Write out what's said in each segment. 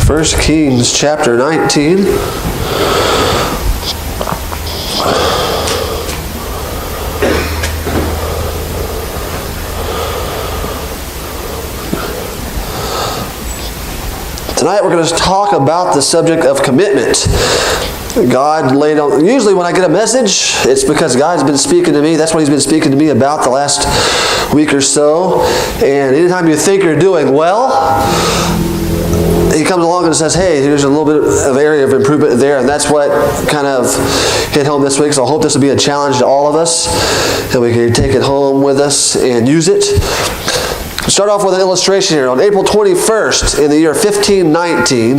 1 Kings chapter 19. Tonight we're going to talk about the subject of commitment. God laid on, usually when I get a message, it's because God's been speaking to me. That's what He's been speaking to me about the last week or so. And anytime you think you're doing well, He comes along and says, hey, here's a little bit of area of improvement there. And that's what kind of hit home this week. So I hope this will be a challenge to all of us, and we can take it home with us and use it. Start off with an illustration here. On April 21st in the year 1519,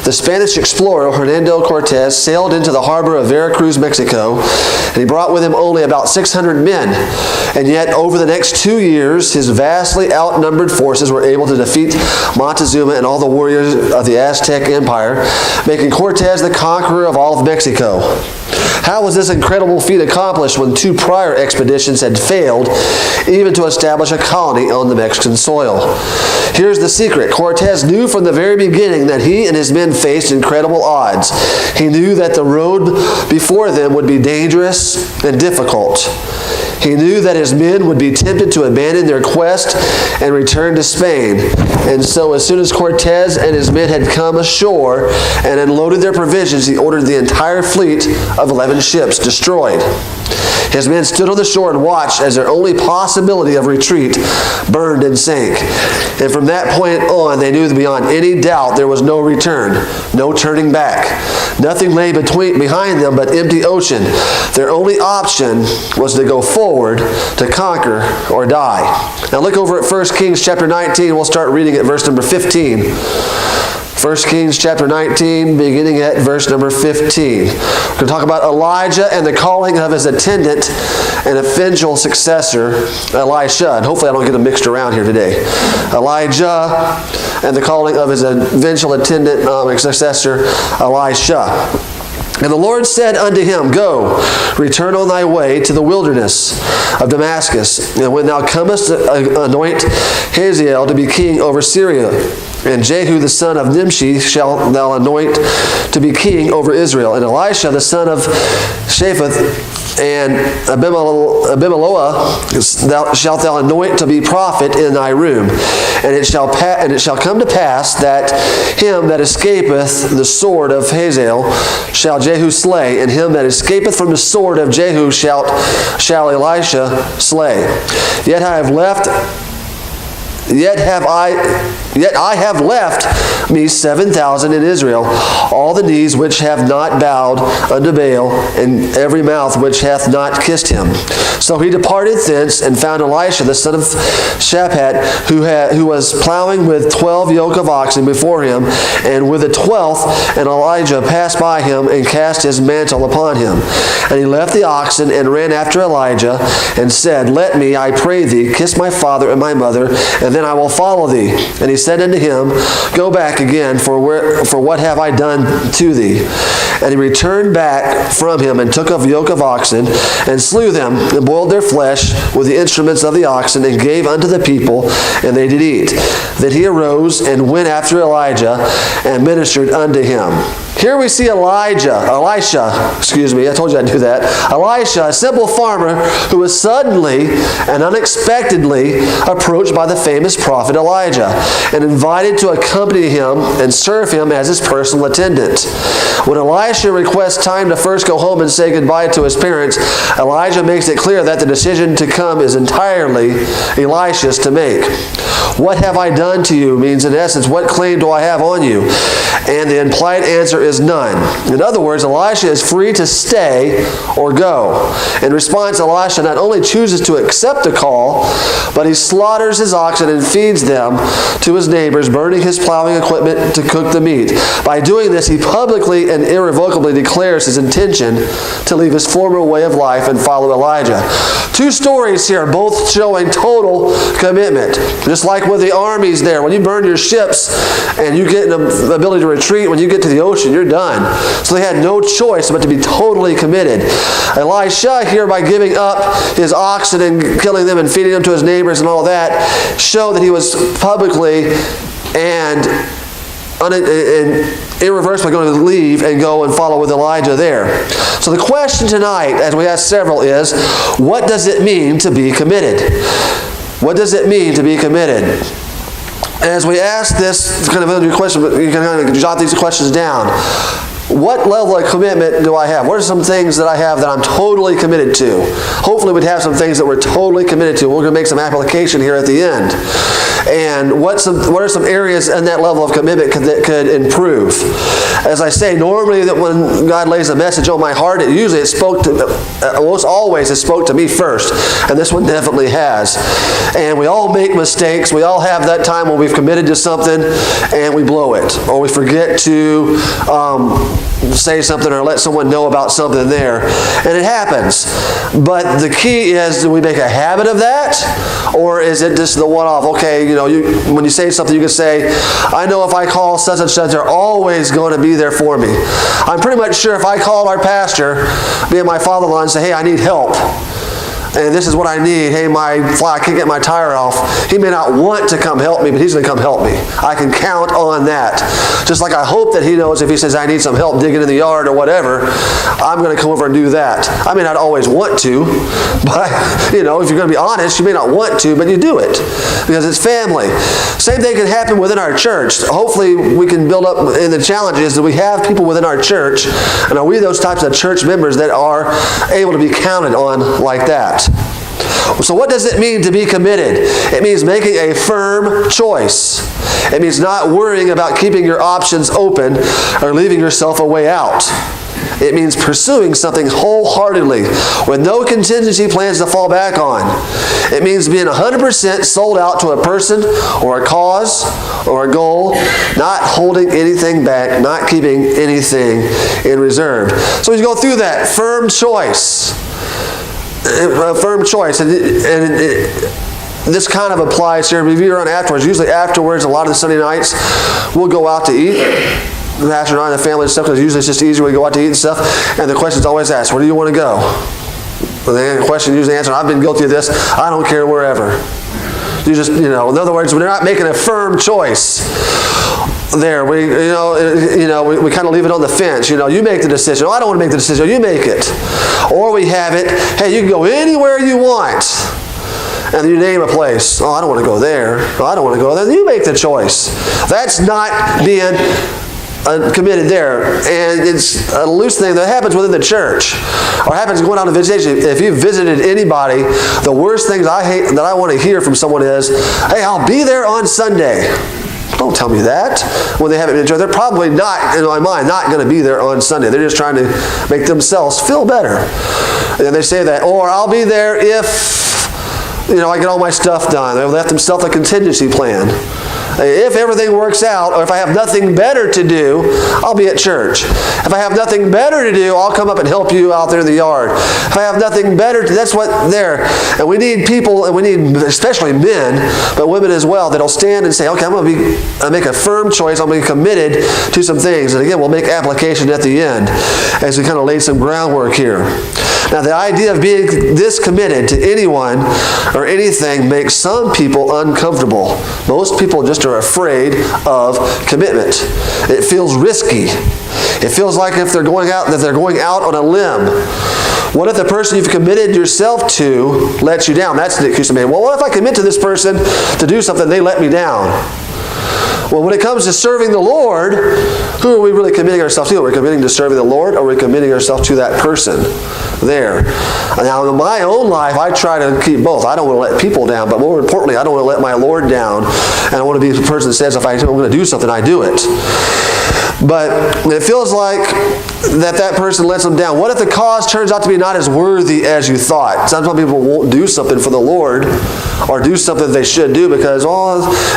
the Spanish explorer Hernando Cortez sailed into the harbor of Veracruz, Mexico, and he brought with him only about 600 men. And yet, over the next 2 years, his vastly outnumbered forces were able to defeat Montezuma and all the warriors of the Aztec Empire, making Cortez the conqueror of all of Mexico. How was this incredible feat accomplished when 2 prior expeditions had failed even to establish a colony on the Mexican soil? Here's the secret. Cortez knew from the very beginning that he and his men faced incredible odds. He knew that the road before them would be dangerous and difficult. He knew that his men would be tempted to abandon their quest and return to Spain. And so as soon as Cortez and his men had come ashore and unloaded their provisions, he ordered the entire fleet of 11 ships destroyed. His men stood on the shore and watched as their only possibility of retreat burned and sank. And from that point on, they knew beyond any doubt there was no return, no turning back. Nothing lay behind them but empty ocean. Their only option was to go forward, to conquer or die. Now look over at 1 Kings chapter 19. We'll start reading at verse number 15. 1 Kings chapter 19, beginning at verse number 15. We're going to talk about Elijah and the calling of his attendant and eventual successor, Elisha. And hopefully I don't get them mixed around here today. Elijah and the calling of his eventual attendant and successor, Elisha. And the Lord said unto him, Go, return on thy way to the wilderness of Damascus, and when thou comest to anoint Hazael to be king over Syria, and Jehu the son of Nimshi shalt thou anoint to be king over Israel, and Elisha the son of Shaphat and Abimelech shalt thou anoint to be prophet in thy room. And it shall come to pass that him that escapeth the sword of Hazael shall Jehu slay, and him that escapeth from the sword of Jehu shall Elisha slay. Yet I have left me 7,000 in Israel, all the knees which have not bowed unto Baal, and every mouth which hath not kissed him. So he departed thence, and found Elisha the son of Shaphat, who was plowing with 12 yoke of oxen before him, and with the 12th, and Elijah passed by him, and cast his mantle upon him. And he left the oxen, and ran after Elijah, and said, Let me, I pray thee, kiss my father and my mother, and then I will follow thee. And he said unto him, Go back again, for what have I done to thee? And he returned back from him, and took a yoke of oxen, and slew them, and boiled their flesh with the instruments of the oxen, and gave unto the people, and they did eat. Then he arose, and went after Elijah, and ministered unto him. Here we see Elisha, I told you I'd do that. Elisha, a simple farmer who was suddenly and unexpectedly approached by the famous prophet Elijah and invited to accompany him and serve him as his personal attendant. When Elisha requests time to first go home and say goodbye to his parents, Elijah makes it clear that the decision to come is entirely Elisha's to make. What have I done to you means, in essence, what claim do I have on you? And the implied answer is none. In other words, Elisha is free to stay or go. In response, Elisha not only chooses to accept the call, but he slaughters his oxen and feeds them to his neighbors, burning his plowing equipment to cook the meat. By doing this, he publicly and irrevocably declares his intention to leave his former way of life and follow Elijah. 2 stories here, both showing total commitment. Just like with the armies there, when you burn your ships and you get the ability to retreat, when you get to the ocean, you're done. So they had no choice but to be totally committed. Elisha here, by giving up his oxen and killing them and feeding them to his neighbors, neighbors and all that, show that he was publicly and irrevocably declares his intention to leave his former way of life and follow Elijah. 2 stories here, both showing total commitment. Just like with the armies there, when you burn your ships and you get the ability to retreat, when you get to the ocean, you're done. So they had no choice but to be totally committed. Elisha here, by giving up his oxen and killing them and feeding them to his neighbors and all that, show that he was publicly irreversibly going to leave and go and follow with Elijah there. So the question tonight, as we ask several, is what does it mean to be committed? What does it mean to be committed? As we ask this kind of question, you can kind of jot these questions down. What level of commitment do I have? What are some things that I have that I'm totally committed to? Hopefully we'd have some things that we're totally committed to. We're going to make some application here at the end. And what are some areas in that level of commitment that could improve? As I say, normally that when God lays a message on my heart, it spoke to, almost always it spoke to me first. And this one definitely has. And we all make mistakes. We all have that time when we've committed to something and we blow it. Or we forget to say something or let someone know about something there. And it happens. But the key is, do we make a habit of that? Or is it just the one-off? Okay, when you say something, you can say, I know if I call such and such, they're always going to be there for me. I'm pretty much sure if I called our pastor, me and my father-in-law, and say, hey, I need help, and this is what I need. Hey, I can't get my tire off. He may not want to come help me, but he's going to come help me. I can count on that. Just like I hope that he knows if he says, I need some help digging in the yard or whatever, I'm going to come over and do that. I may not always want to, but if you're going to be honest, you may not want to, but you do it because it's family. Same thing can happen within our church. Hopefully we can build up in the challenges that we have people within our church, and are we those types of church members that are able to be counted on like that? So what does it mean to be committed? It means making a firm choice. It means not worrying about keeping your options open or leaving yourself a way out. It means pursuing something wholeheartedly with no contingency plans to fall back on. It means being 100% sold out to a person or a cause or a goal, not holding anything back, not keeping anything in reserve. So as you go through that, firm choice. A firm choice. And this kind of applies here. If you're on afterwards, usually afterwards, a lot of the Sunday nights, we'll go out to eat. The pastor and I and the family and stuff, because usually it's just easier. We go out to eat and stuff. And the question's always asked, where do you want to go? And the question usually answered, I've been guilty of this. I don't care wherever. You just, in other words, when they're not making a firm choice, there, we kind of leave it on the fence. You make the decision. Oh, I don't want to make the decision. You make it. Or we have it, hey, you can go anywhere you want. And you name a place. Oh, I don't want to go there. Oh, I don't want to go there. You make the choice. That's not being committed there. And it's a loose thing that happens within the church, or happens going out on a visitation. If you've visited anybody, the worst things that I want to hear from someone is, hey, I'll be there on Sunday. Don't tell me that. When they haven't been in church, they're probably not, in my mind, not going to be there on Sunday. They're just trying to make themselves feel better. And they say that, or I'll be there if I get all my stuff done. They've left themselves a contingency plan. If everything works out, or if I have nothing better to do, I'll be at church. If I have nothing better to do, I'll come up and help you out there in the yard. If I have nothing better to do, that's what there. And we need people, and we need especially men, but women as well, that'll stand and say, okay, I'm going to make a firm choice. I'm going to be committed to some things. And again, we'll make application at the end as we kind of lay some groundwork here. Now, the idea of being this committed to anyone or anything makes some people uncomfortable. Most people just are afraid of commitment. It feels risky. It feels like if they're going out, that they're going out on a limb. What if the person you've committed yourself to lets you down? That's the excuse of me. Well, what if I commit to this person to do something, they let me down? Well, when it comes to serving the Lord, who are we really committing ourselves to? Are we committing to serving the Lord, or are we committing ourselves to that person there? Now, in my own life, I try to keep both. I don't want to let people down, but more importantly, I don't want to let my Lord down. And I want to be the person that says, if I'm going to do something, I do it. But it feels like that person lets them down. What if the cause turns out to be not as worthy as you thought? Sometimes people won't do something for the Lord, or do something they should do because,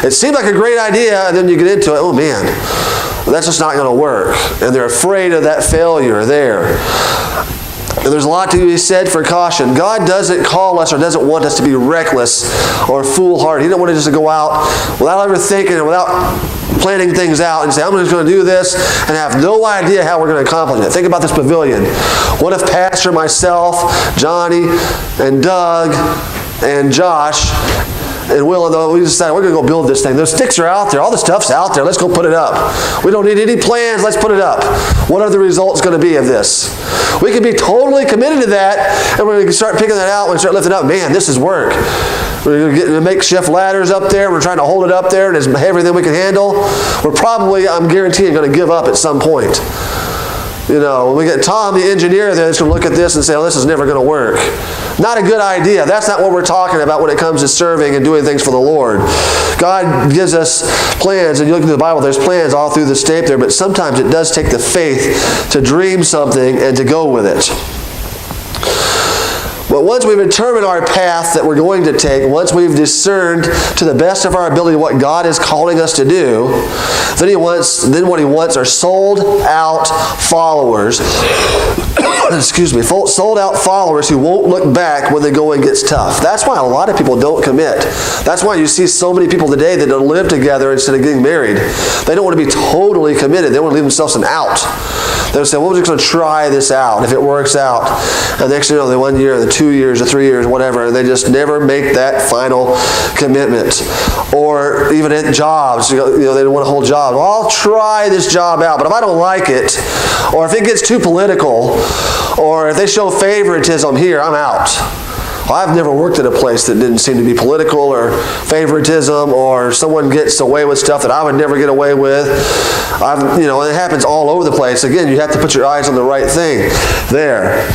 it seemed like a great idea, and then you get into it, oh man, that's just not going to work. And they're afraid of that failure there. And there's a lot to be said for caution. God doesn't call us or doesn't want us to be reckless or foolhardy. He doesn't want us just to go out without ever thinking and without planning things out and say, I'm just going to do this and have no idea how we're going to accomplish it. Think about this pavilion. What if Pastor, myself, Johnny, and Doug, and Josh, and Will, and we decided we're going to go build this thing. Those sticks are out there. All the stuff's out there. Let's go put it up. We don't need any plans. Let's put it up. What are the results going to be of this? We can be totally committed to that, and we're going to start picking that out and start lifting up. Man, this is work. We're going to get makeshift ladders up there. We're trying to hold it up there, and it's heavier than we can handle. We're probably, I'm guaranteeing, going to give up at some point. You know, when we get Tom, the engineer, that's going to look at this and say, oh, this is never going to work. Not a good idea. That's not what we're talking about when it comes to serving and doing things for the Lord. God gives us plans, and you look at the Bible, there's plans all through the state there, but sometimes it does take the faith to dream something and to go with it. But once we've determined our path that we're going to take, once we've discerned to the best of our ability what God is calling us to do, then what he wants are sold out followers. Excuse me, sold out followers who won't look back when the going gets tough. That's why a lot of people don't commit. That's why you see so many people today that don't live together instead of getting married. They don't want to be totally committed. They want to leave themselves an out. They'll say, well, we're just going to try this out. If it works out, and next thing you know, the 1 year, the 2 years, the 3 years, whatever, and they just never make that final commitment. Or even at jobs, they don't want to hold jobs. Well, I'll try this job out, but if I don't like it, or if it gets too political, or if they show favoritism here, I'm out. Well, I've never worked at a place that didn't seem to be political or favoritism, or someone gets away with stuff that I would never get away with. And it happens all over the place. Again, you have to put your eyes on the right thing there.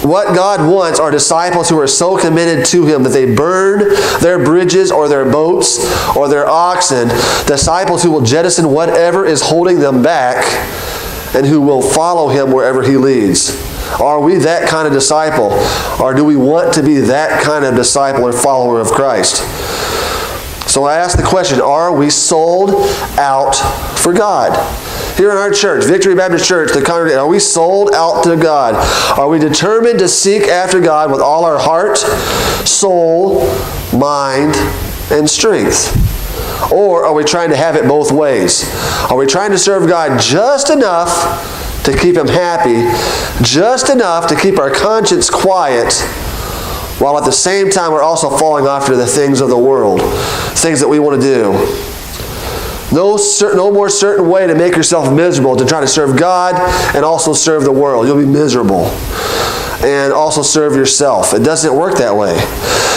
What God wants are disciples who are so committed to Him that they burn their bridges or their boats or their oxen. Disciples who will jettison whatever is holding them back and who will follow Him wherever He leads. Are we that kind of disciple? Or do we want to be that kind of disciple or follower of Christ? So I ask the question, are we sold out for God? Here in our church, Victory Baptist Church, the congregation, are we sold out to God? Are we determined to seek after God with all our heart, soul, mind, and strength? Or are we trying to have it both ways? Are we trying to serve God just enough to keep Him happy, just enough to keep our conscience quiet, while at the same time we're also falling after the things of the world, things that we want to do? No more certain way to make yourself miserable to try to serve God and also serve the world. You'll be miserable. And also serve yourself. It doesn't work that way.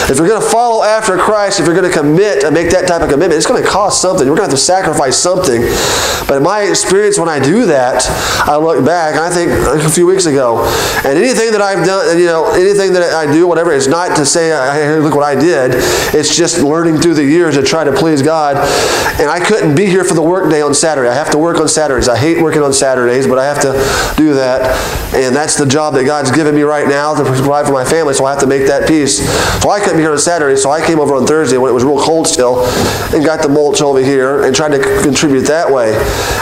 If you're going to follow after Christ, if you're going to commit and make that type of commitment, it's going to cost something. We're going to have to sacrifice something. But in my experience, when I do that, I look back, and I think a few weeks ago, and anything that I've done, anything that I do, whatever, it's not to say, hey, look what I did. It's just learning through the years to try to please God. And I couldn't be here for the work day on Saturday. I have to work on Saturdays. I hate working on Saturdays, but I have to do that. And that's the job that God's given me right now to provide for my family, so I have to make that peace. So I couldn't be here on Saturday, so I came over on Thursday when it was real cold still and got the mulch over here and tried to contribute that way.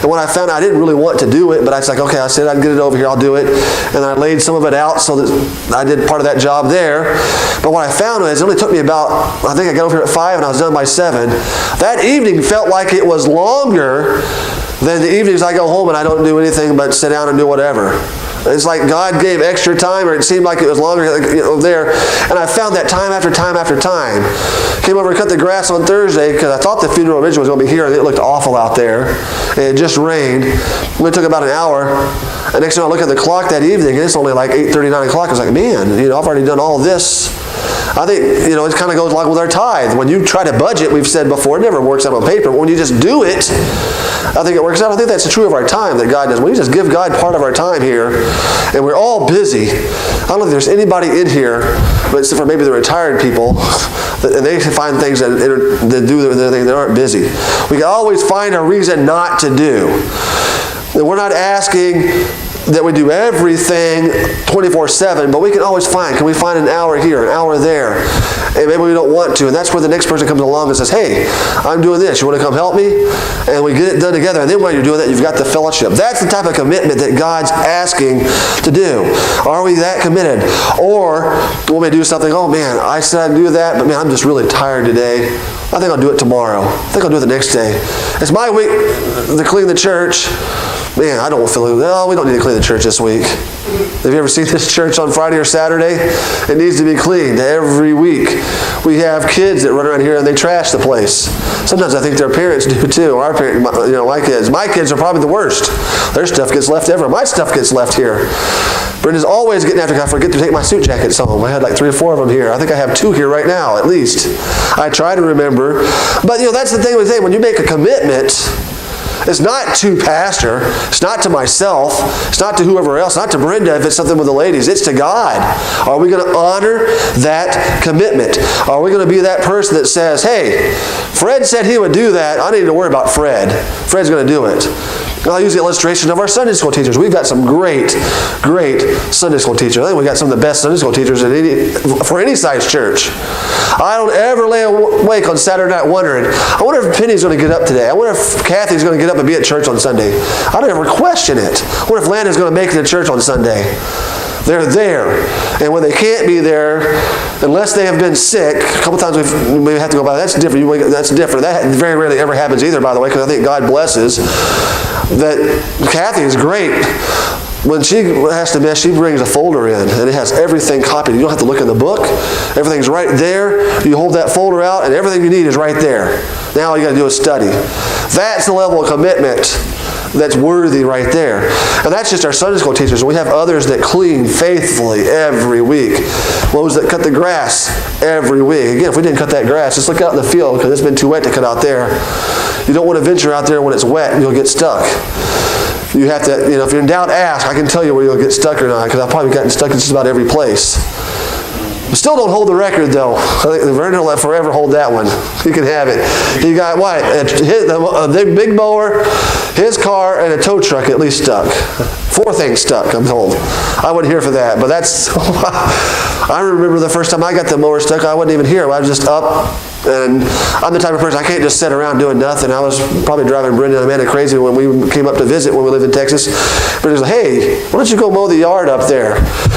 And when I found out I didn't really want to do it, but I was like, okay, I said I'd get it over here, I'll do it. And I laid some of it out so that I did part of that job there. But what I found was it only took me about, I think I got over here at 5 and I was done by 7. That evening felt like it was longer than the evenings I go home and I don't do anything but sit down and do whatever. It's like God gave extra time, or it seemed like it was longer there. And I found that time after time after time. Came over and cut the grass on Thursday because I thought the funeral originally was going to be here, and it looked awful out there. And it just rained. It took about an hour. And next time I look at the clock that evening, and it's only like 8:30, 9 o'clock. I was like, man, I've already done all this. I think, it kind of goes along with our tithe. When you try to budget, we've said before, it never works out on paper. But when you just do it, I think it works out. I think that's true of our time that God does. We just give God part of our time here, and we're all busy. I don't know if there's anybody in here, but except for maybe the retired people, and they find things that do their thing that aren't busy. We can always find a reason not to do. And we're not asking that we do everything 24/7, but we can always can we find an hour here, an hour there? And maybe we don't want to, and that's where the next person comes along and says, hey, I'm doing this. You want to come help me? And we get it done together, and then while you're doing that, you've got the fellowship. That's the type of commitment that God's asking to do. Are we that committed? Or when we do something, oh man, I said I'd do that, but man, I'm just really tired today. I think I'll do it tomorrow. I think I'll do it the next day. It's my week to clean the church. man, I don't feel like, we don't need to clean the church this week. Have you ever seen this church on Friday or Saturday? It needs to be cleaned every week. We have kids that run around here and they trash the place. Sometimes I think their parents do too. Our parents, my kids. My kids are probably the worst. Their stuff gets left everywhere. My stuff gets left here. Brenda's always getting after me. I forget to take my suit jackets home. I had like 3 or 4 of them here. I think I have 2 here right now, at least. I try to remember. But that's the thing with saying, when you make a commitment, it's not to pastor, it's not to myself, it's not to whoever else, not to Brenda if it's something with the ladies, it's to God. Are we going to honor that commitment? Are we going to be that person that says, hey, Fred said he would do that, I don't need to worry about Fred. Fred's going to do it. I'll use the illustration of our Sunday school teachers. We've got some great Sunday school teachers. I think we've got some of the best Sunday school teachers for any size church. I don't ever lay awake on Saturday night wondering, I wonder if Penny's going to get up today. I wonder if Kathy's going to get up and be at church on Sunday. I don't ever question it. I wonder if Landon's going to make it to church on Sunday. They're there. And when they can't be there, unless they have been sick, a couple times we have to go by, that's different. That's different. That very rarely ever happens either, by the way, because I think God blesses. That Kathy is great. When she has to miss, she brings a folder in, and it has everything copied. You don't have to look in the book. Everything's right there. You hold that folder out, and everything you need is right there. Now all you got to do is study. That's the level of commitment that's worthy right there. And that's just our Sunday school teachers. We have others that clean faithfully every week. Those that cut the grass every week. Again, if we didn't cut that grass, just look out in the field because it's been too wet to cut out there. You don't want to venture out there when it's wet and you'll get stuck. You have to, if you're in doubt, ask. I can tell you where you'll get stuck or not, because I've probably gotten stuck in just about every place. But still don't hold the record, though. I think Vernon will forever hold that one. You can have it. He got, what? A big mower, his car, and a tow truck at least stuck. 4 things stuck, I'm told. I wasn't here for that, but that's... I remember the first time I got the mower stuck, I wasn't even here. I was just up. And I'm the type of person, I can't just sit around doing nothing. I was probably driving Brenda and Amanda crazy when we came up to visit when we lived in Texas. Brenda's like, hey, why don't you go mow the yard up there?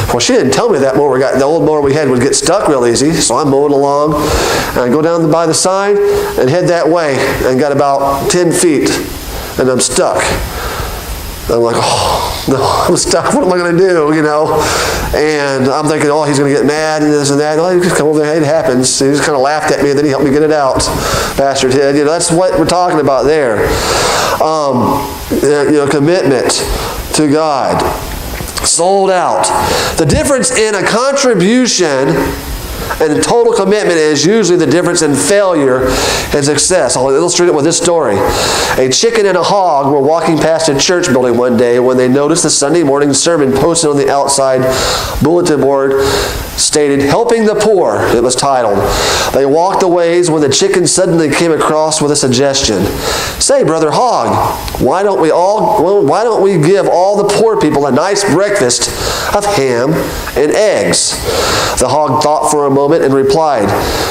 Well, she didn't tell me that mower the old mower we had would get stuck real easy. So I'm mowing along, and I go down by the side and head that way, and got about 10 feet, and I'm stuck. I'm like, oh, no, I'm stuck. What am I going to do, And I'm thinking, oh, he's going to get mad and this and that. Oh, just come over there. It happens. He just kind of laughed at me, and then he helped me get it out. Pastor did. That's what we're talking about there. Commitment to God. Sold out. The difference in a contribution and a total commitment is usually the difference in failure and success. I'll illustrate it with this story. A chicken and a hog were walking past a church building one day when they noticed the Sunday morning sermon posted on the outside bulletin board stated, "Helping the Poor," it was titled. They walked a ways when the chicken suddenly came across with a suggestion. "Say, Brother Hog, why don't we give all the poor people a nice breakfast of ham and eggs?" The hog thought for a moment and replied,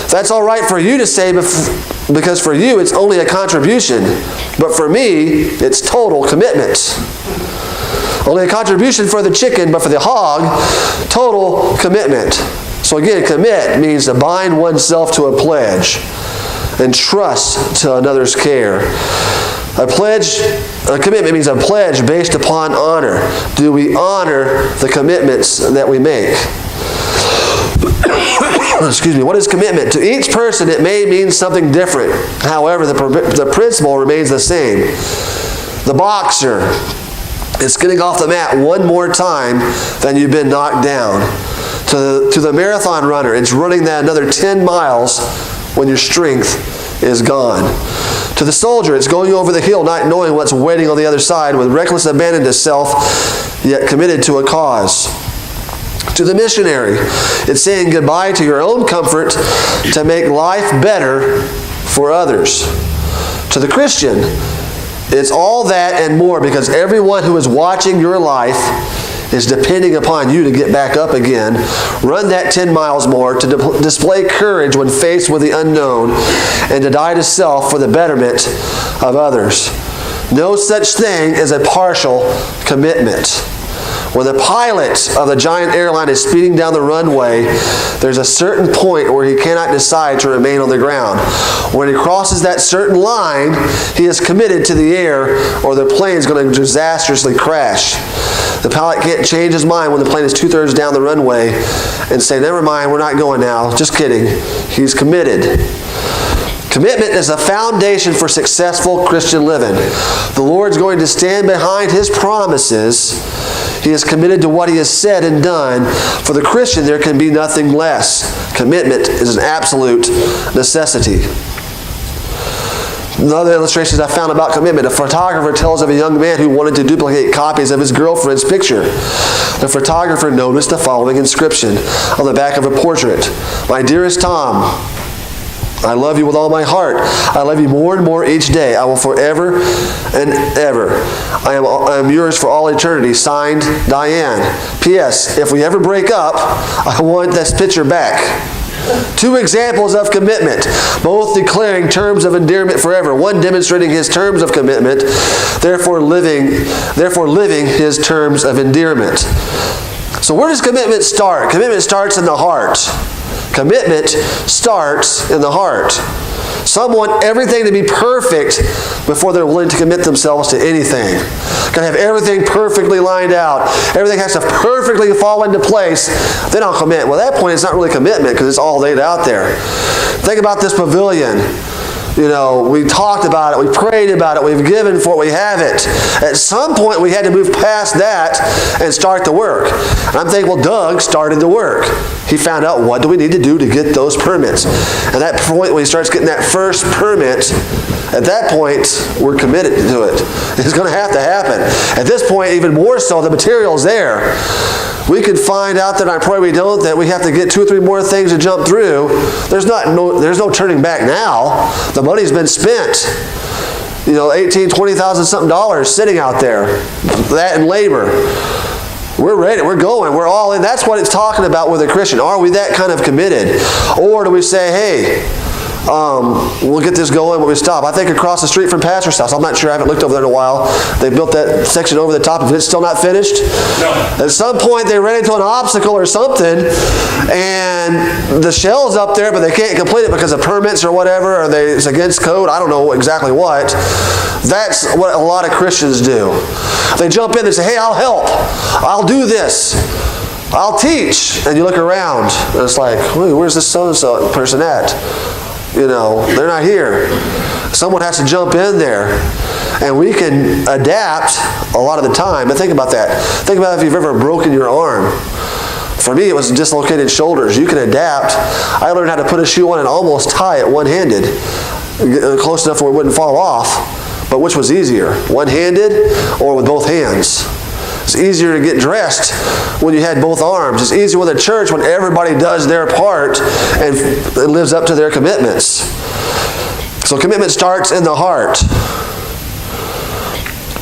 "That's all right for you to say, because for you it's only a contribution, but for me it's total commitment." Only a contribution for the chicken, but for the hog, total commitment. So again, commit means to bind oneself to a pledge and trust to another's care. A commitment means a pledge based upon honor. Do we honor the commitments that we make? Excuse me. What is commitment? To each person, it may mean something different. However, the principle remains the same. The boxer, it's getting off the mat one more time than you've been knocked down. To the marathon runner, it's running that another 10 miles when your strength is gone. To the soldier, it's going over the hill not knowing what's waiting on the other side with reckless abandon to self, yet committed to a cause. To the missionary, it's saying goodbye to your own comfort to make life better for others. To the Christian, it's all that and more, because everyone who is watching your life is depending upon you to get back up again, run that 10 miles more, to display courage when faced with the unknown, and to die to self for the betterment of others. No such thing as a partial commitment. When the pilot of the giant airline is speeding down the runway, there's a certain point where he cannot decide to remain on the ground. When he crosses that certain line, he is committed to the air, or the plane is going to disastrously crash. The pilot can't change his mind when the plane is 2/3 down the runway and say, never mind, we're not going now. Just kidding. He's committed. Commitment is a foundation for successful Christian living. The Lord's going to stand behind His promises. He is committed to what He has said and done. For the Christian, there can be nothing less. Commitment is an absolute necessity. Another illustrations I found about commitment. A photographer tells of a young man who wanted to duplicate copies of his girlfriend's picture. The photographer noticed the following inscription on the back of a portrait. My dearest Tom, I love you with all my heart. I love you more and more each day. I will forever and ever. I am yours for all eternity. Signed, Diane. P.S. If we ever break up, I want this picture back. Two examples of commitment, both declaring terms of endearment forever. One demonstrating his terms of commitment, therefore living his terms of endearment. So where does commitment start? Commitment starts in the heart. Commitment starts in the heart. Some want everything to be perfect before they're willing to commit themselves to anything. Got to have everything perfectly lined out. Everything has to perfectly fall into place. Then I'll commit. Well, at that point, it's not really commitment because it's all laid out there. Think about this pavilion. You know, we talked about it, we prayed about it, we've given for it, we have it. At some point, we had to move past that and start the work. And I'm thinking, well, Doug started the work. He found out what do we need to do to get those permits. And at that point, when he starts getting that first permit, at that point, we're committed to it. It's going to happen. At this point, even more so, the material's there. We could find out that I pray we don't, that we have to get 2 or 3 more things to jump through. There's no turning back now. The money's been spent. You know, $18,000, $20,000 something dollars sitting out there. That and labor. We're ready. We're going. We're all in. That's what it's talking about with a Christian. Are we that kind of committed? Or do we say, hey, we'll get this going when we stop? I think across the street from Pastor's house, I'm not sure, I haven't looked over there in a while, they built that section over the top. Is it still not finished? No. At some point they ran into an obstacle or something, and the shell's up there, but they can't complete it because of permits or whatever, or it's against code. I don't know exactly what. That's what a lot of Christians do. They jump in and say, hey, I'll help. I'll do this. I'll teach. And you look around, and it's like, where's this so-and-so person at? You know, they're not here. Someone has to jump in there. And we can adapt a lot of the time. But think about that. Think about if you've ever broken your arm. For me, it was dislocated shoulders. You can adapt. I learned how to put a shoe on and almost tie it one-handed. Close enough where it wouldn't fall off. But which was easier? One-handed or with both hands? It's easier to get dressed when you had both arms. It's easier with a church when everybody does their part and lives up to their commitments. So commitment starts in the heart.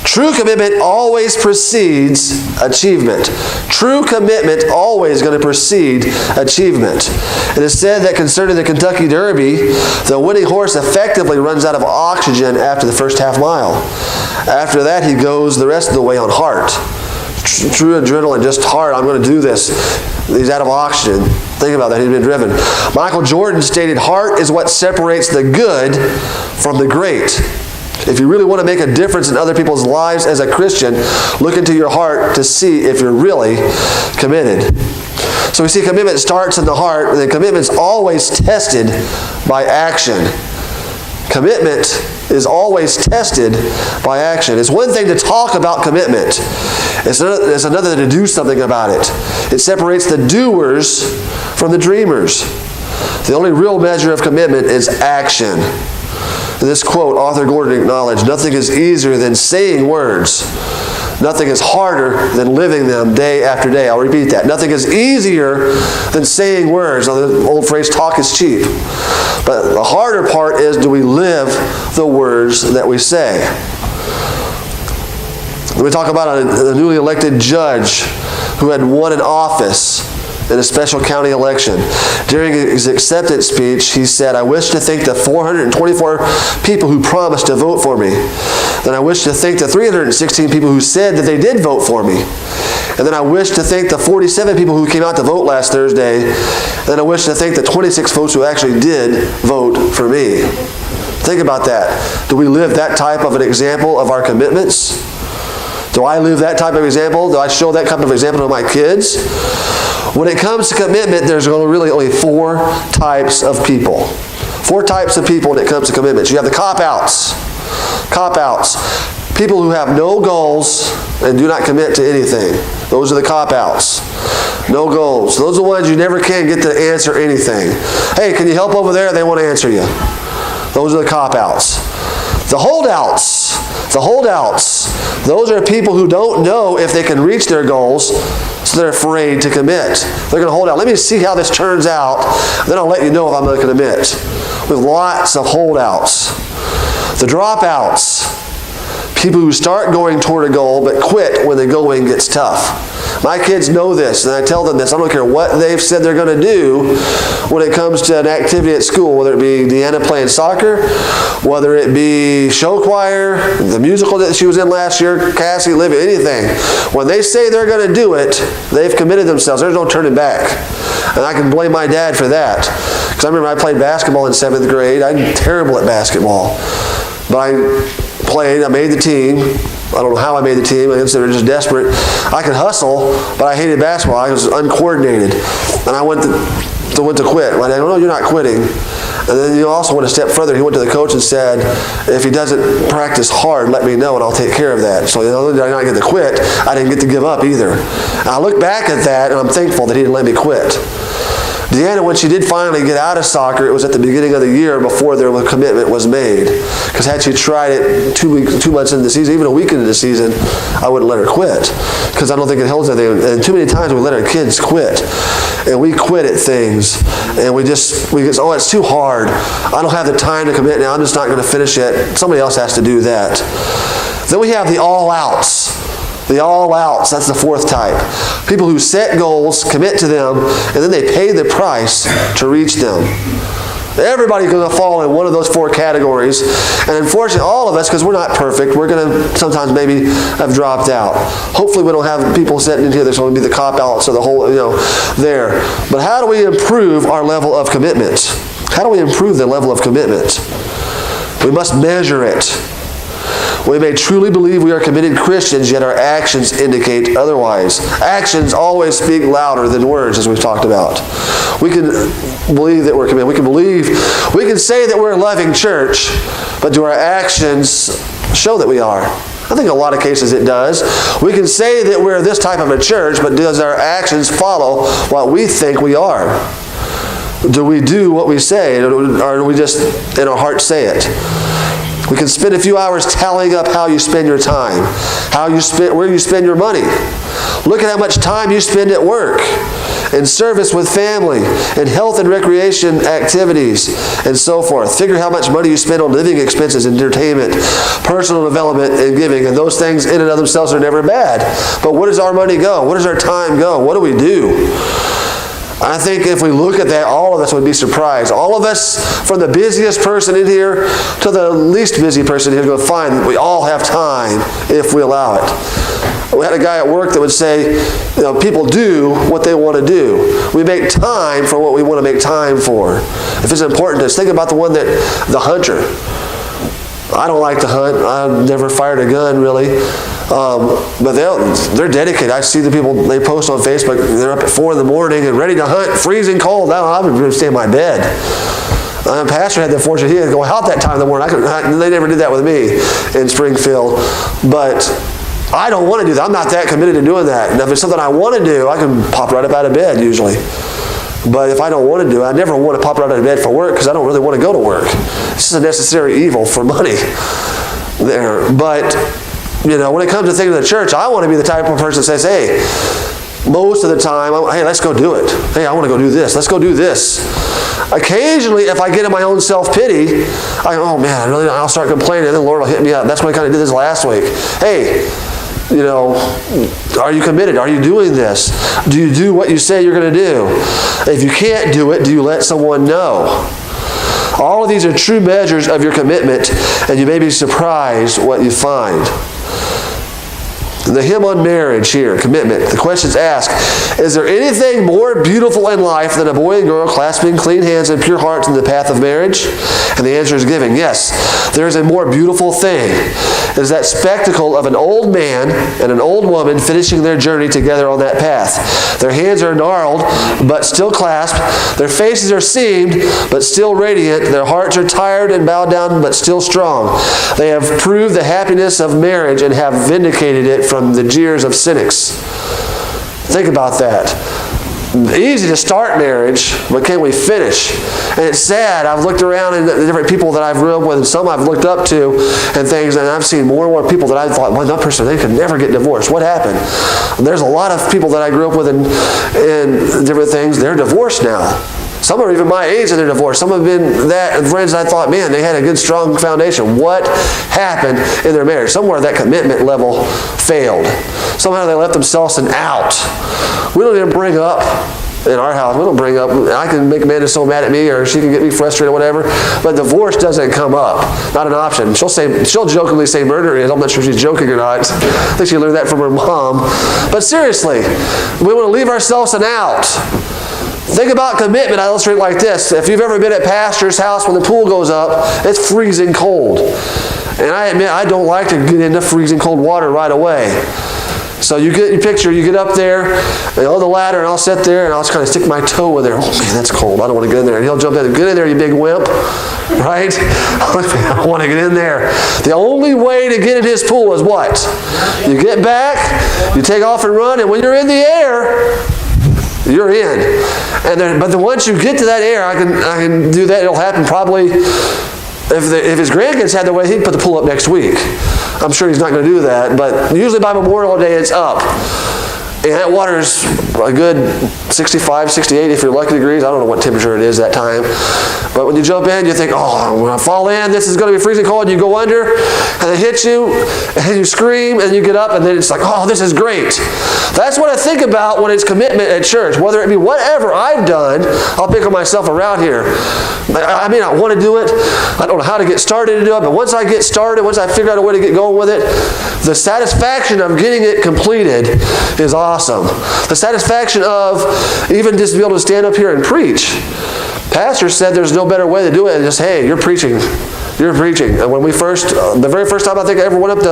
True commitment always precedes achievement. True commitment always going to precede achievement. It is said that concerning the Kentucky Derby, the winning horse effectively runs out of oxygen after the first half mile. After that, he goes the rest of the way on heart. True adrenaline, just heart, I'm going to do this. He's out of oxygen. Think about that, he's been driven. Michael Jordan stated, heart is what separates the good from the great. If you really want to make a difference in other people's lives as a Christian, look into your heart to see if you're really committed. So we see commitment starts in the heart, and then commitment's always tested by action. Commitment is always tested by action. It's one thing to talk about commitment. It's another to do something about it. It separates the doers from the dreamers. The only real measure of commitment is action. In this quote, Arthur Gordon acknowledged, nothing is easier than saying words. Nothing is harder than living them day after day. I'll repeat that. Nothing is easier than saying words. Now, the old phrase, talk is cheap. But the harder part is, do we live the words that we say? We talk about a newly elected judge who had won an office in a special county election. During his acceptance speech, he said, "I wish to thank the 424 people who promised to vote for me. Then I wish to thank the 316 people who said that they did vote for me. And then I wish to thank the 47 people who came out to vote last Thursday. And then I wish to thank the 26 folks who actually did vote for me." Think about that. Do we live that type of an example of our commitments? Do I live that type of example? Do I show that type of example to my kids? When it comes to commitment, there's really only 4 types of people. 4 types of people when it comes to commitments. You have the cop-outs. Cop-outs. People who have no goals and do not commit to anything. Those are the cop-outs. No goals. Those are the ones you never can get to answer anything. Hey, can you help over there? They won't answer you. Those are the cop-outs. The holdouts. The holdouts. Those are people who don't know if they can reach their goals, so they're afraid to commit. They're going to hold out. Let me see how this turns out, then I'll let you know if I'm going to commit. We have lots of holdouts. The dropouts. People who start going toward a goal but quit when the going gets tough. My kids know this, and I tell them this. I don't care what they've said they're going to do when it comes to an activity at school, whether it be Deanna playing soccer, whether it be show choir, the musical that she was in last year, Cassie, Livy, anything. When they say they're going to do it, they've committed themselves. There's no turning back. And I can blame my dad for that. Because I remember I played basketball in 7th grade. I'm terrible at basketball. But I made the team. I don't know how I made the team. I guess they were just desperate. I could hustle, but I hated basketball. I was uncoordinated. And I went to quit. My dad, "No, you're not quitting." And then you also went a step further. He went to the coach and said, "If he doesn't practice hard, let me know and I'll take care of that." So not only did I not get to quit, I didn't get to give up either. And I look back at that and I'm thankful that he didn't let me quit. Deanna, when she did finally get out of soccer, it was at the beginning of the year before their commitment was made. Because had she tried it 2 months into the season, even a week into the season, I wouldn't let her quit. Because I don't think it holds anything. And too many times we let our kids quit. And we quit at things. And we just, "Oh, it's too hard. I don't have the time to commit now. I'm just not going to finish it. Somebody else has to do that." Then we have the all-outs. The all-outs, that's the 4th type. People who set goals, commit to them, and then they pay the price to reach them. Everybody's going to fall in one of those 4 categories. And unfortunately, all of us, because we're not perfect, we're going to sometimes maybe have dropped out. Hopefully we don't have people sitting in here that's going to be the cop-outs or the whole, there. But how do we improve our level of commitment? How do we improve the level of commitment? We must measure it. We may truly believe we are committed Christians, yet our actions indicate otherwise. Actions always speak louder than words, as we've talked about. We can believe that we're committed. We can say that we're a loving church, but do our actions show that we are? I think in a lot of cases it does. We can say that we're this type of a church, but does our actions follow what we think we are? Do we do what we say, or do we just in our heart say it? We can spend a few hours tallying up how you spend your time, where you spend your money. Look at how much time you spend at work, in service with family, in health and recreation activities, and so forth. Figure how much money you spend on living expenses, entertainment, personal development, and giving. And those things in and of themselves are never bad. But where does our money go? Where does our time go? What do we do? I think if we look at that, all of us would be surprised. All of us, from the busiest person in here to the least busy person here, are going to find that we all have time if we allow it. We had a guy at work that would say, people do what they want to do. We make time for what we want to make time for. If it's important to us, think about the hunter. I don't like to hunt. I've never fired a gun, really. But they're dedicated. I see the people, they post on Facebook, they're up at 4 in the morning and ready to hunt, freezing cold. I would stay in my bed. Pastor had the fortune, he had to go out that time in the morning. They never did that with me in Springfield. But I don't want to do that. I'm not that committed to doing that. And if it's something I want to do, I can pop right up out of bed usually. But if I don't want to do it, I never want to pop right out of bed for work because I don't really want to go to work. It's just a necessary evil for money there. But when it comes to things of the church, I want to be the type of person that says, hey, most of the time, hey, let's go do it. Hey, I want to go do this. Let's go do this. Occasionally, if I get in my own self-pity, I'll start complaining, and then the Lord will hit me up. That's what I kind of did this last week. Hey, are you committed? Are you doing this? Do you do what you say you're going to do? If you can't do it, do you let someone know? All of these are true measures of your commitment, and you may be surprised what you find. The hymn on marriage here, commitment. The question's asked, is there anything more beautiful in life than a boy and girl clasping clean hands and pure hearts in the path of marriage? And the answer is given. Yes, there is a more beautiful thing. It is that spectacle of an old man and an old woman finishing their journey together on that path. Their hands are gnarled, but still clasped. Their faces are seamed, but still radiant. Their hearts are tired and bowed down, but still strong. They have proved the happiness of marriage and have vindicated it from the jeers of cynics. Think about that. Easy to start marriage, but can we finish? And it's sad. I've looked around and the different people that I've grew up with, and some I've looked up to and things, and I've seen more and more people that I thought, well, that person, they could never get divorced. What happened? There's a lot of people that I grew up with in different things. They're divorced now. Some are even my age and they're divorced. Some have been friends I thought, man, they had a good, strong foundation. What happened in their marriage? Somewhere that commitment level failed. Somehow they left themselves an out. We don't even bring up in our house. We don't bring up, I can make Amanda so mad at me or she can get me frustrated or whatever, but divorce doesn't come up. Not an option. She'll jokingly say murder is. I'm not sure if she's joking or not. I think she learned that from her mom. But seriously, we want to leave ourselves an out. Think about commitment. I illustrate it like this. If you've ever been at Pastor's house when the pool goes up, it's freezing cold. And I admit, I don't like to get into freezing cold water right away. So you get up there on the ladder, and I'll sit there and I'll just kind of stick my toe in there. Oh man, that's cold. I don't want to get in there. And he'll jump in. Get in there, you big wimp. Right? I don't want to get in there. The only way to get in his pool is what? You get back, you take off and run, and when you're in the air, you're in. But once you get to that air, I can do that. It'll happen probably, if his grandkids had their way, he'd put the pool up next week. I'm sure he's not going to do that, but usually by Memorial Day it's up. And that water's a good 65, 68 if you're lucky degrees. I don't know what temperature it is that time. But when you jump in, you think, oh, I'm going to fall in. This is going to be freezing cold. And you go under, and it hits you, and you scream, and you get up, and then it's like, oh, this is great. That's what I think about when it's commitment at church. Whether it be whatever I've done, I'll pick on myself around here. I may not want to do it. I don't know how to get started to do it. But once I get started, once I figure out a way to get going with it, the satisfaction of getting it completed is awesome. The satisfaction of even just be able to stand up here and preach. Pastor said there's no better way to do it than just, hey, you're preaching. You're preaching. And when we the very first time I think I ever went up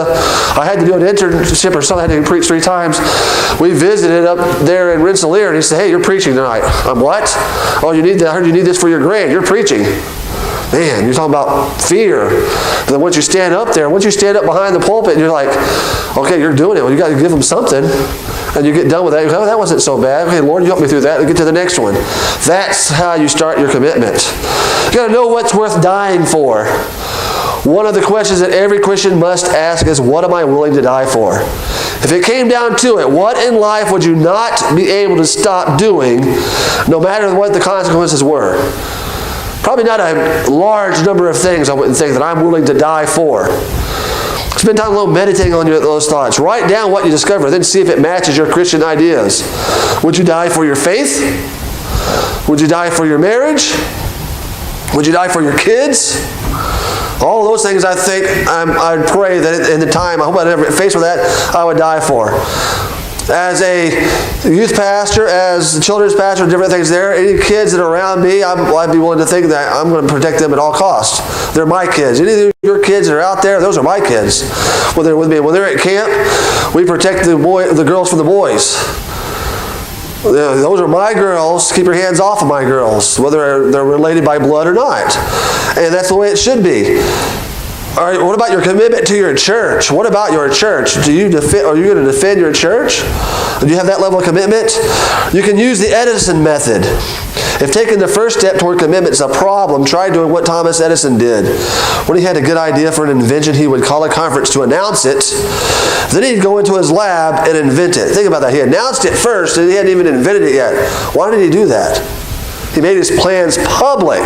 I had to do an internship or something, I had to preach 3 times. We visited up there in Rensselaer, and he said, hey, you're preaching tonight. I'm what? Oh, I heard you need this for your grade. You're preaching. Man, you're talking about fear. But then once you stand up there, once you stand up behind the pulpit, and you're like, okay, you're doing it. Well, you got to give them something. And you get done with that. You go, oh, that wasn't so bad. Okay, Lord, you help me through that. Get to the next one. That's how you start your commitment. You got to know what's worth dying for. One of the questions that every Christian must ask is, what am I willing to die for? If it came down to it, what in life would you not be able to stop doing, no matter what the consequences were? Probably not a large number of things I wouldn't think that I'm willing to die for. Spend time alone meditating on those thoughts. Write down what you discover, then see if it matches your Christian ideas. Would you die for your faith? Would you die for your marriage? Would you die for your kids? All of those things I think, I'd pray that in the time, I hope I never face with that, I would die for. As a youth pastor, as a children's pastor, different things there, any kids that are around me, I'd be willing to think that I'm going to protect them at all costs. They're my kids. Any of your kids that are out there, those are my kids. When they're with me, when they're at camp, we protect the girls from the boys. Those are my girls. Keep your hands off of my girls, whether they're related by blood or not. And that's the way it should be. All right, what about your commitment to your church? What about your church? Are you going to defend your church? Do you have that level of commitment? You can use the Edison method. If taking the first step toward commitment is a problem, try doing what Thomas Edison did. When he had a good idea for an invention, he would call a conference to announce it. Then he'd go into his lab and invent it. Think about that. He announced it first, and he hadn't even invented it yet. Why did he do that? He made his plans public.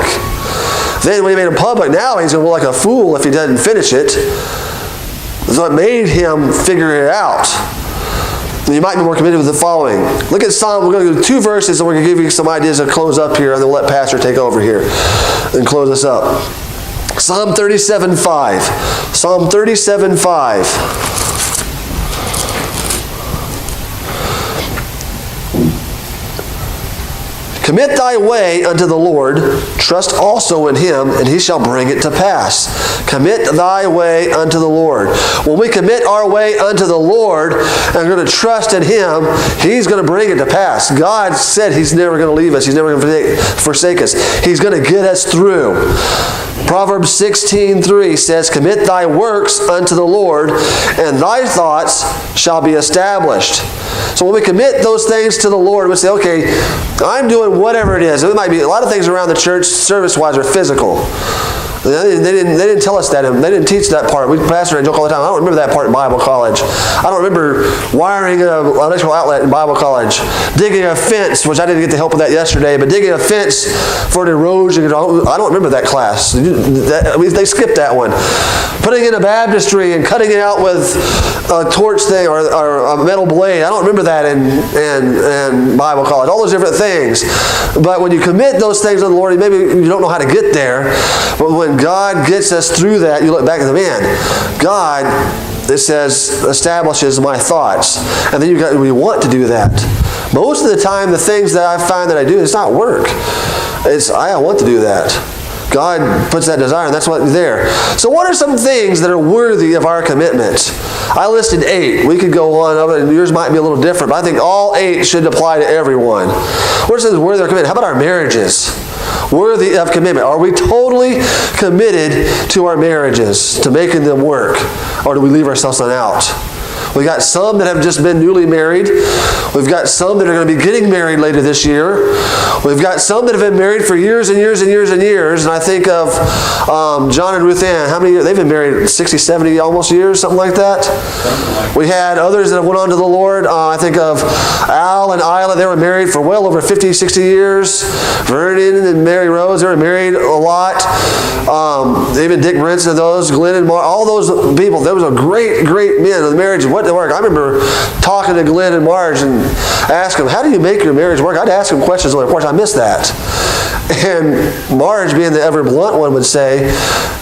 Then when he made them public, now he's going to look like a fool if he doesn't finish it. So it made him figure it out. You might be more committed with the following. Look at Psalm. We're going to go to 2 verses, and we're going to give you some ideas to close up here, and then we'll let Pastor take over here and close us up. Psalm 37:5. Psalm 37:5. Commit thy way unto the Lord, trust also in him, and he shall bring it to pass. Commit thy way unto the Lord. When we commit our way unto the Lord and are going to trust in him, he's going to bring it to pass. God said he's never going to leave us. He's never going to forsake us. He's going to get us through. Proverbs 16:3 says, commit thy works unto the Lord, and thy thoughts shall be established. So when we commit those things to the Lord, we say, okay, I'm doing whatever it is. It might be a lot of things around the church, service-wise, are physical. They didn't tell us that. They didn't teach that part. Pastor and I joke all the time. I don't remember that part in Bible college. I don't remember wiring an electrical outlet in Bible college. Digging a fence, which I didn't get the help with that yesterday, but digging a fence for the erosion. I don't remember that class. They skipped that one. Putting in a baptistry and cutting it out with a torch thing or a metal blade. I don't remember that in Bible college. All those different things. But when you commit those things to the Lord, maybe you don't know how to get there. But when God gets us through that, you look back at the man. God, it says, establishes my thoughts. And then we want to do that. Most of the time, the things that I find that I do, it's not work. I want to do that. God puts that desire, and that's what's there. So what are some things that are worthy of our commitment? I listed 8. We could go on, and yours might be a little different, but I think all 8 should apply to everyone. What are some things worthy of our commitment? How about our marriages? Worthy of commitment. Are we totally committed to our marriages, to making them work? Or do we leave ourselves on out? We've got some that have just been newly married. We've got some that are going to be getting married later this year. We've got some that have been married for years and years and years and years. And I think of John and Ruth Ann. How many years? They've been married 60, 70 almost years, something like that. We had others that went on to the Lord. I think of Al and Isla. They were married for well over 50, 60 years. Vernon and Mary Rose, they were married a lot. Even Dick Brinson and those, Glenn and Mark, all those people. There was a great, great men in the marriage. What to work. I remember talking to Glenn and Marge and asking them, how do you make your marriage work? I'd ask them questions like, of course, I missed that. And Marge, being the ever blunt one, would say,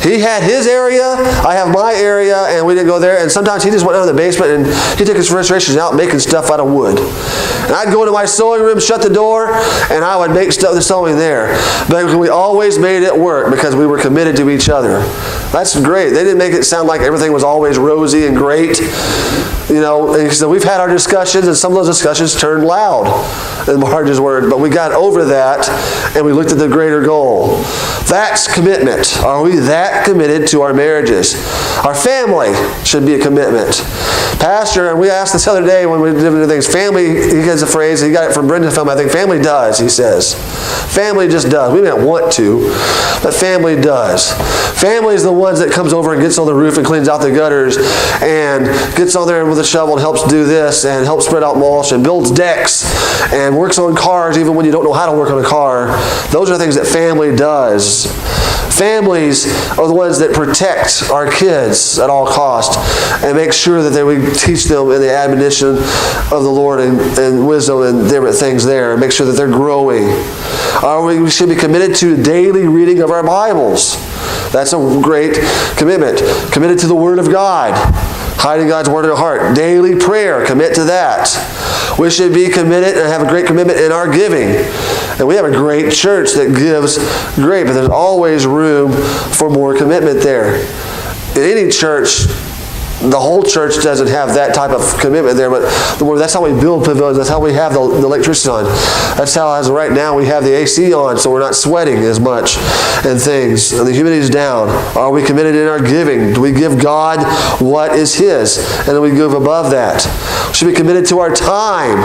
he had his area, I have my area, and we didn't go there. And sometimes he just went down in the basement and he took his frustrations out making stuff out of wood. And I'd go into my sewing room, shut the door, and I would make stuff, the sewing there. But we always made it work because we were committed to each other. That's great. They didn't make it sound like everything was always rosy and great. You know, and so we've had our discussions, and some of those discussions turned loud, in Marge's word. But we got over that, and we looked at the greater goal. That's commitment. Are we that committed to our marriages? Our family should be a commitment. Pastor, and we asked this other day when we did different things, family, he has a phrase, he got it from Brendan's film, I think, family does, he says. Family just does. We may not want to, but family does. Family is the ones that comes over and gets on the roof and cleans out the gutters and gets on there with a shovel and helps do this and helps spread out mulch and builds decks and works on cars even when you don't know how to work on a car. Those are things that family does. Families are the ones that protect our kids at all cost and make sure that we teach them in the admonition of the Lord and wisdom and different things there and make sure that they're growing. We should be committed to daily reading of our Bibles. That's a great commitment. Committed to the Word of God. Hiding God's Word in our heart. Daily prayer. Commit to that. We should be committed and have a great commitment in our giving. And we have a great church that gives great, but there's always room for more commitment there. In any church, the whole church doesn't have that type of commitment there, but that's how we build pavilions. That's how we have the electricity on. That's how, as of right now, we have the AC on, so we're not sweating as much and things. And the humidity's down. Are we committed in our giving? Do we give God what is His? And then we give above that. We should be committed to our time.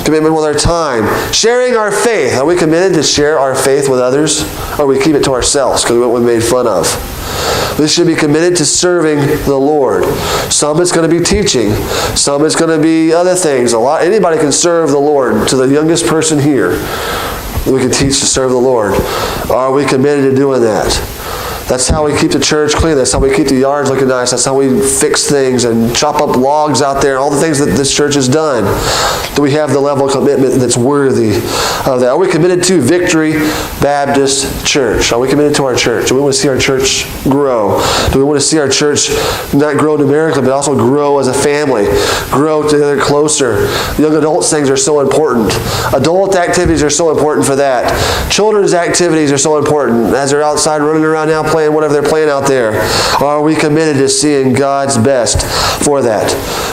Commitment with our time. Sharing our faith. Are we committed to share our faith with others? Or we keep it to ourselves because we're made fun of? We should be committed to serving the Lord. Some it's going to be teaching. Some it's going to be other things. Anybody can serve the Lord. To the youngest person here, we can teach to serve the Lord. Are we committed to doing that? That's how we keep the church clean. That's how we keep the yards looking nice. That's how we fix things and chop up logs out there. All the things that this church has done. Do we have the level of commitment that's worthy of that? Are we committed to Victory Baptist Church? Are we committed to our church? Do we want to see our church grow? Do we want to see our church not grow numerically, but also grow as a family? Grow together closer. Young adults things are so important. Adult activities are so important for that. Children's activities are so important as they're outside running around now playing whatever they're playing out there. Are we committed to seeing God's best for that?